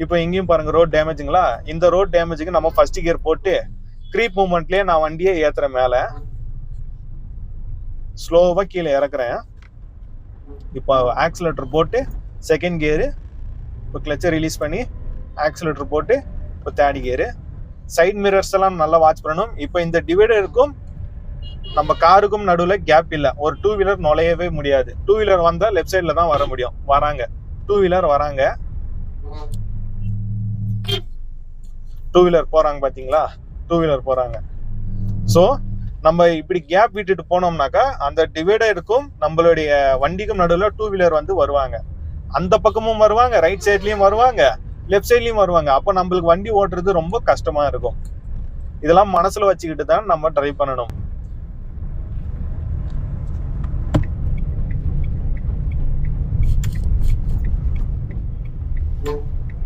இப்போ இங்கேயும் பாருங்க ரோட் டேமேஜுங்களா. இந்த ரோட் டேமேஜுக்கு நம்ம ஃபர்ஸ்ட் கியர் போட்டு க்ரீப் மூவ்மெண்ட்லயே நான் வண்டியை ஏத்துறேன் மேல, ஸ்லோவா கீழே இறக்குறேன். இப்போ ஆக்சிலேட்டர் போட்டு செகண்ட் கியரு, இப்போ கிளச்சை ரிலீஸ் பண்ணி ஆக்சிலேட்டர் போட்டு இப்போ தேர்ட் கியரு. சைட் மிரர்ஸ் எல்லாம் நல்லா வாட்ச் பண்ணணும். இப்போ இந்த டிவைடருக்கும் நம்ம காருக்கும் நடுவில் கேப் இல்லை. ஒரு டூ வீலர் நுழையவே முடியாது. டூ வீலர் வந்தா லெஃப்ட் சைட்ல தான் வர முடியும். வராங்க டூ வீலர் வராங்க, டூ வீலர் போறாங்க பாத்தீங்களா, டூ வீலர் போறாங்க. ஸோ நம்ம இப்படி கேப் விட்டுட்டு போனோம்னாக்கா அந்த டிவைடருக்கும் நம்மளுடைய வண்டிக்கும் நடுவில் டூ வீலர் வந்து வருவாங்க. அந்த பக்கமும் வருவாங்க, ரைட் சைட்லயும் வருவாங்க, லெஃப்ட் சைட்லயும் வருவாங்க. அப்போ நம்மளுக்கு வண்டி ஓட்டுறது ரொம்ப கஷ்டமா இருக்கும். இதெல்லாம் மனசுல வச்சுக்கிட்டு தான் நம்ம டிரைவ் பண்ணணும்.